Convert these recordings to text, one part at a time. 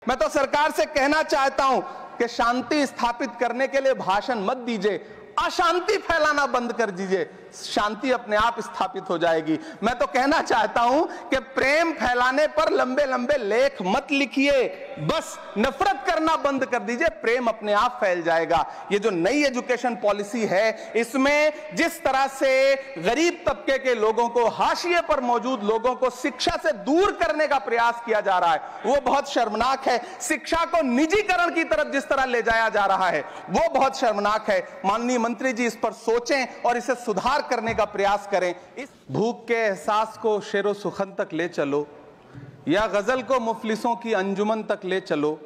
मैं तो सरकार से कहना चाहता हूं कि शांति स्थापित करने के लिए भाषण मत दीजिए, अशांति फैलाना बंद कर दीजिए, शांति अपने आप स्थापित हो जाएगी। मैं तो कहना चाहता हूं कि प्रेम फैलाने पर लंबे लंबे लेख मत लिखिए, बस नफरत करना बंद कर दीजिए, प्रेम अपने आप फैल जाएगा। ये जो नई एजुकेशन पॉलिसी है, इसमें जिस तरह से गरीब तबके के लोगों को, हाशिए पर मौजूद लोगों को शिक्षा से दूर करने का प्रयास किया जा रहा है, वो बहुत शर्मनाक है। शिक्षा को निजीकरण की तरफ जिस तरह ले जाया जा रहा है, वो बहुत शर्मनाक है। माननीय मंत्री जी इस पर सोचें और इसे सुधार करने का प्रयास करें। इस भूख के एहसास को शेरो सुखन तक ले चलो, या गजल को मुफलिसों की अंजुमन तक ले चलो।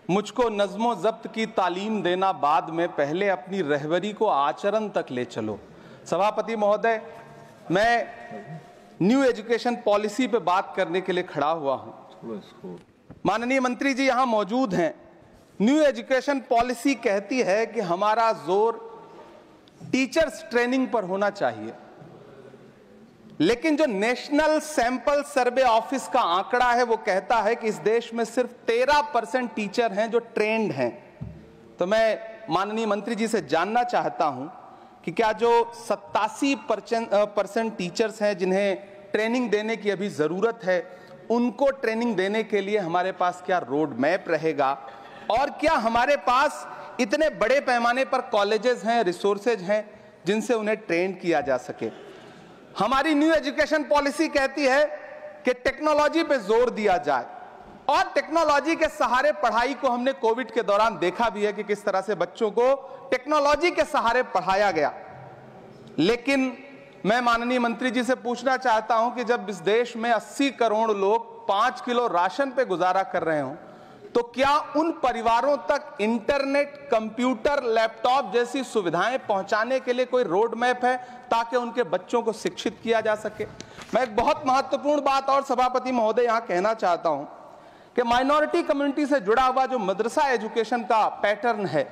मुझको नज्मो जब्त की तालीम देना बाद में, पहले अपनी रहबरी को आचरण तक ले चलो। सभापति महोदय, मैं न्यू एजुकेशन पॉलिसी पे बात करने के लिए खड़ा हुआ हूं। माननीय मंत्री जी यहां मौजूद हैं। न्यू एजुकेशन पॉलिसी कहती है कि हमारा जोर टीचर्स ट्रेनिंग पर होना चाहिए, लेकिन जो नेशनल सैंपल सर्वे ऑफिस का आंकड़ा है वो कहता है कि इस देश में सिर्फ 13% टीचर हैं जो ट्रेंड हैं। तो मैं माननीय मंत्री जी से जानना चाहता हूं कि क्या जो 87% टीचर्स हैं जिन्हें ट्रेनिंग देने की अभी जरूरत है, उनको ट्रेनिंग देने के लिए हमारे पास क्या रोड मैप रहेगा, और क्या हमारे पास इतने बड़े पैमाने पर कॉलेजेस हैं, रिसोर्सेज हैं जिनसे उन्हें ट्रेन किया जा सके। हमारी न्यू एजुकेशन पॉलिसी कहती है कि टेक्नोलॉजी पे जोर दिया जाए, और टेक्नोलॉजी के सहारे पढ़ाई को हमने कोविड के दौरान देखा भी है कि किस तरह से बच्चों को टेक्नोलॉजी के सहारे पढ़ाया गया। लेकिन मैं माननीय मंत्री जी से पूछना चाहता हूं कि जब इस देश में 80 करोड़ लोग 5 किलो राशन पे गुजारा कर रहे हों, तो क्या उन परिवारों तक इंटरनेट, कंप्यूटर, लैपटॉप जैसी सुविधाएं पहुंचाने के लिए कोई रोड मैप है ताकि उनके बच्चों को शिक्षित किया जा सके? मैं एक बहुत महत्वपूर्ण बात और सभापति महोदय यहां कहना चाहता हूं कि माइनॉरिटी कम्युनिटी से जुड़ा हुआ जो मदरसा एजुकेशन का पैटर्न है,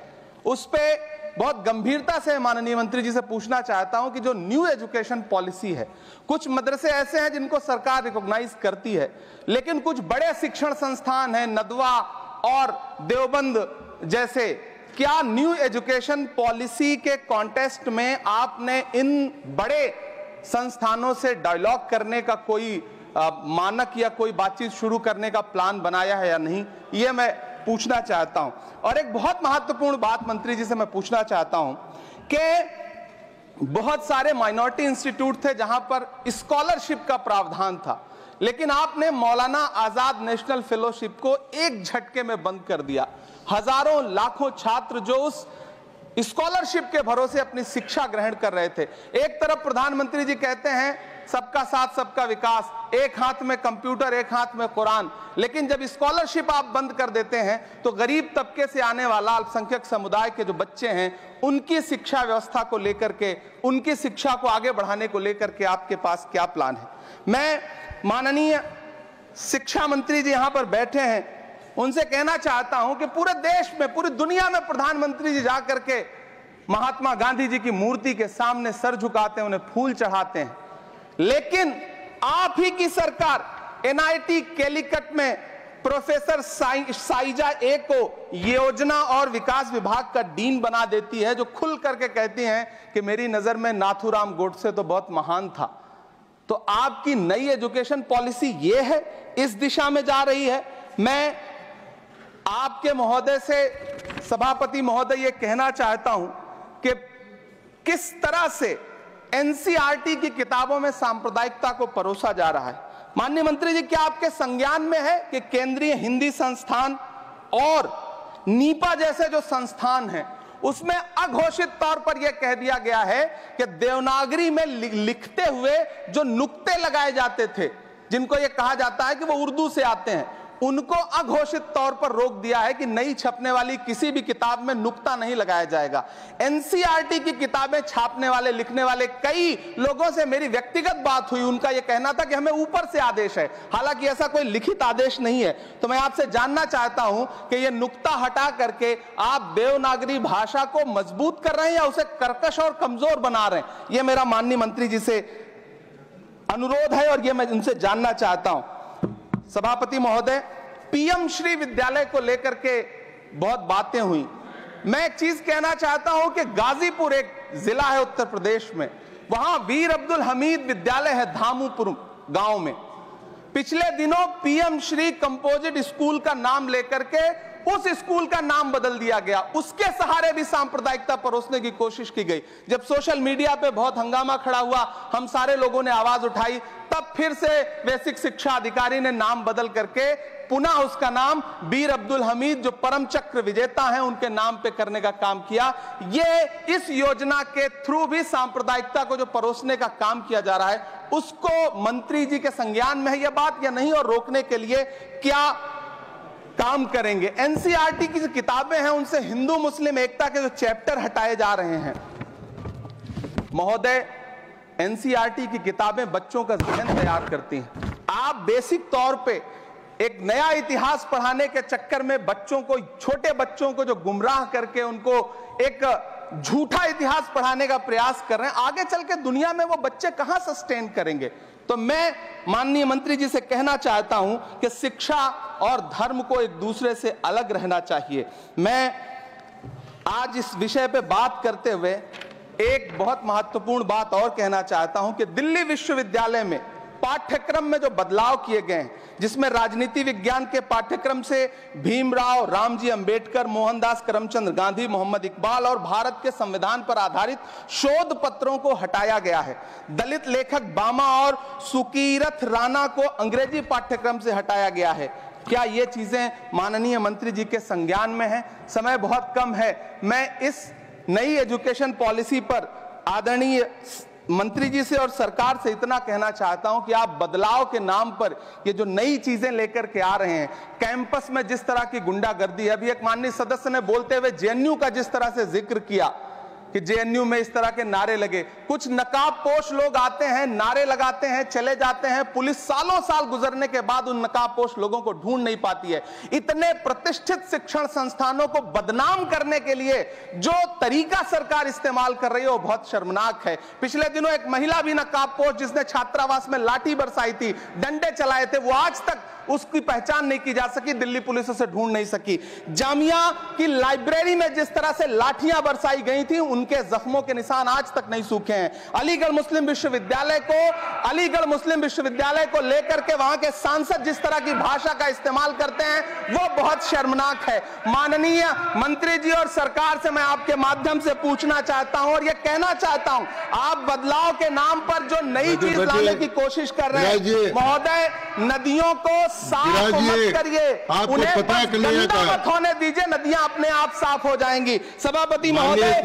उस पे बहुत गंभीरता से माननीय मंत्री जी से पूछना चाहता हूं कि जो न्यू एजुकेशन पॉलिसी है, कुछ मदरसे ऐसे हैं जिनको सरकार रिकॉग्नाइज करती है, लेकिन कुछ बड़े शिक्षण संस्थान हैं, नदवा और देवबंद जैसे, क्या न्यू एजुकेशन पॉलिसी के कॉन्टेस्ट में आपने इन बड़े संस्थानों से डायलॉग करने का कोई मानक या कोई बातचीत शुरू करने का प्लान बनाया है या नहीं, ये मैं पूछना चाहता हूं। और एक बहुत महत्वपूर्ण बात मंत्री जी से मैं पूछना चाहता हूं कि बहुत सारे माइनॉरिटी इंस्टीट्यूट थे जहां पर स्कॉलरशिप का प्रावधान था, लेकिन आपने मौलाना आजाद नेशनल फेलोशिप को एक झटके में बंद कर दिया। हजारों लाखों छात्र जो उस स्कॉलरशिप के भरोसे अपनी शिक्षा ग्रहण कर रहे थे, एक तरफ प्रधानमंत्री जी कहते हैं सबका साथ सबका विकास, एक हाथ में कंप्यूटर एक हाथ में कुरान, लेकिन जब स्कॉलरशिप आप बंद कर देते हैं तो गरीब तबके से आने वाला अल्पसंख्यक समुदाय के जो बच्चे हैं, उनकी शिक्षा व्यवस्था को लेकर के, उनकी शिक्षा को आगे बढ़ाने को लेकर के आपके पास क्या प्लान है? मैं माननीय शिक्षा मंत्री जी यहां पर बैठे हैं, उनसे कहना चाहता हूं कि पूरे देश में, पूरी दुनिया में प्रधानमंत्री जी जाकर के महात्मा गांधी जी की मूर्ति के सामने सर झुकाते हैं, उन्हें फूल चढ़ाते हैं, लेकिन आप ही की सरकार NIT कैलिकट में प्रोफेसर साइजा ए को योजना और विकास विभाग का डीन बना देती है, जो खुल करके कहती हैं कि मेरी नजर में नाथूराम गोडसे तो बहुत महान था। तो आपकी नई एजुकेशन पॉलिसी ये है, इस दिशा में जा रही है। मैं आपके महोदय से, सभापति महोदय, ये कहना चाहता हूं कि किस तरह से NCERT की किताबों में सांप्रदायिकता को परोसा जा रहा है। माननीय मंत्री जी, क्या आपके संज्ञान में है कि केंद्रीय हिंदी संस्थान और नीपा जैसे जो संस्थान हैं, उसमें अघोषित तौर पर यह कह दिया गया है कि देवनागरी में लिखते हुए जो नुक्ते लगाए जाते थे, जिनको यह कहा जाता है कि वो उर्दू से आते हैं, उनको अघोषित तौर पर रोक दिया है कि नई छपने वाली किसी भी किताब में नुक्ता नहीं लगाया जाएगा। NCERT की किताबें छापने वाले, लिखने वाले कई लोगों से मेरी व्यक्तिगत बात हुई, उनका यह कहना था कि हमें ऊपर से आदेश है, हालांकि ऐसा कोई लिखित आदेश नहीं है। तो मैं आपसे जानना चाहता हूं कि यह नुक्ता हटा करके आप देवनागरी भाषा को मजबूत कर रहे हैं या उसे कर्कश और कमजोर बना रहे हैं? यह मेरा माननीय मंत्री जी से अनुरोध है और यह मैं उनसे जानना चाहता हूं। सभापति महोदय, पीएम श्री विद्यालय को लेकर के बहुत बातें हुई। मैं एक चीज कहना चाहता हूं कि गाजीपुर एक जिला है उत्तर प्रदेश में, वहां वीर अब्दुल हमीद विद्यालय है धामूपुर गांव में। पिछले दिनों पीएम श्री कंपोजिट स्कूल का नाम लेकर के उस स्कूल का नाम बदल दिया गया। उसके सहारे भी सांप्रदायिकता परोसने की कोशिश की गई। जब सोशल मीडिया पे बहुत हंगामा खड़ा हुआ, हम सारे लोगों ने आवाज उठाई, तब फिर से बेसिक शिक्षा अधिकारी ने नाम बदल करके पुनः उसका नाम वीर अब्दुल हमीद, जो परम चक्र विजेता हैं, उनके नाम पे करने का काम किया। ये इस योजना के थ्रू भी सांप्रदायिकता को जो परोसने का काम किया जा रहा है, उसको मंत्री जी के संज्ञान में है यह बात या नहीं, और रोकने के लिए क्या काम करेंगे। एनसीईआरटी की जो किताबें हैं उनसे हिंदू मुस्लिम एकता के जो चैप्टर हटाए जा रहे हैं। महोदय, एनसीईआरटी की किताबें बच्चों का ज़हन तैयार करती हैं। आप बेसिक तौर पे एक नया इतिहास पढ़ाने के चक्कर में बच्चों को, छोटे बच्चों को जो गुमराह करके उनको एक झूठा इतिहास पढ़ाने का प्रयास कर रहे हैं, आगे चल के दुनिया में वो बच्चे कहां सस्टेन करेंगे। तो मैं माननीय मंत्री जी से कहना चाहता हूं कि शिक्षा और धर्म को एक दूसरे से अलग रहना चाहिए। मैं आज इस विषय पे बात करते हुए एक बहुत महत्वपूर्ण बात और कहना चाहता हूं कि दिल्ली विश्वविद्यालय में पाठ्यक्रम में जो बदलाव किए गए हैं, जिसमें राजनीति विज्ञान के पाठ्यक्रम से भीमराव, रामजी अंबेडकर, मोहनदास करमचंद गांधी, मोहम्मद इकबाल और भारत के संविधान पर आधारित शोध पत्रों को हटाया गया है। दलित लेखक बामा और सुकीरथ राणा को अंग्रेजी पाठ्यक्रम से हटाया गया है। क्या ये चीजें माननीय मंत्री जी के संज्ञान में है? समय बहुत कम है। मैं इस नई एजुकेशन पॉलिसी पर आदरणीय मंत्री जी से और सरकार से इतना कहना चाहता हूं कि आप बदलाव के नाम पर ये जो नई चीजें लेकर के आ रहे हैं, कैंपस में जिस तरह की गुंडागर्दी, अभी एक माननीय सदस्य ने बोलते हुए जेएनयू का जिस तरह से जिक्र किया कि जेएनयू में इस तरह के नारे लगे, कुछ नकाबपोश लोग आते हैं, नारे लगाते हैं, चले जाते हैं, पुलिस सालों साल गुजरने के बाद उन नकाबपोश लोगों को ढूंढ नहीं पाती है। इतने प्रतिष्ठित शिक्षण संस्थानों को बदनाम करने के लिए जो तरीका सरकार इस्तेमाल कर रही है वो बहुत शर्मनाक है। पिछले दिनों एक महिला भी नकाबपोश, जिसने छात्रावास में लाठी बरसाई थी, डंडे चलाए थे, वो आज तक उसकी पहचान नहीं की जा सकी, दिल्ली पुलिस उसे ढूंढ नहीं सकी। जामिया की लाइब्रेरी में जिस तरह से लाठियां बरसाई गई थी, उनके जख्मों के निशान आज तक नहीं सूखे हैं। अलीगढ़ मुस्लिम विश्वविद्यालय को लेकर के वहां के सांसद जिस तरह की भाषा का इस्तेमाल करते हैं, वो बहुत शर्मनाक है। माननीय मंत्री जी और सरकार से मैं आपके माध्यम से पूछना चाहता हूं और यह कहना चाहता हूं, आप बदलाव के नाम पर जो नई चीज लाने की कोशिश कर रहे हैं, महोदय, नदियों को साफ मत करिए, उन्हें गंदा मत होने दीजिए, नदियां अपने आप साफ हो जाएंगी। सभापति महोदय,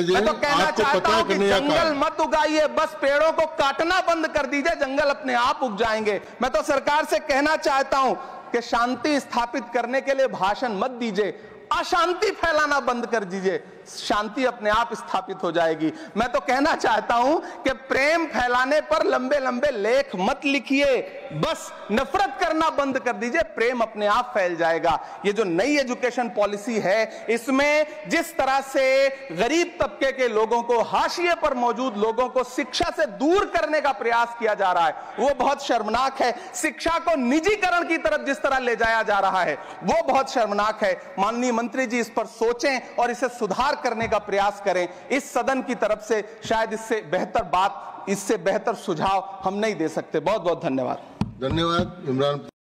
मैं तो कहना चाहता हूं कि जंगल मत उगाइए, बस पेड़ों को काटना बंद कर दीजिए, जंगल अपने आप उग जाएंगे। मैं तो सरकार से कहना चाहता हूं कि शांति स्थापित करने के लिए भाषण मत दीजिए, अशांति फैलाना बंद कर दीजिए, शांति अपने आप स्थापित हो जाएगी। मैं तो कहना चाहता हूं कि प्रेम फैलाने पर लंबे लंबे लेख मत लिखिए, बस नफरत करना बंद कर दीजिए, प्रेम अपने आप फैल जाएगा। ये जो नई एजुकेशन पॉलिसी है, इसमें जिस तरह से गरीब तबके के लोगों को, हाशिए पर मौजूद लोगों को शिक्षा से दूर करने का प्रयास किया जा रहा है, वो बहुत शर्मनाक है। शिक्षा को निजीकरण की तरफ जिस तरह ले जाया जा रहा है, वो बहुत शर्मनाक है। माननीय मंत्री जी इस पर सोचें और इसे सुधार करने का प्रयास करें। इस सदन की तरफ से शायद इससे बेहतर बात, इससे बेहतर सुझाव हम नहीं दे सकते। बहुत बहुत धन्यवाद। धन्यवाद इमरान।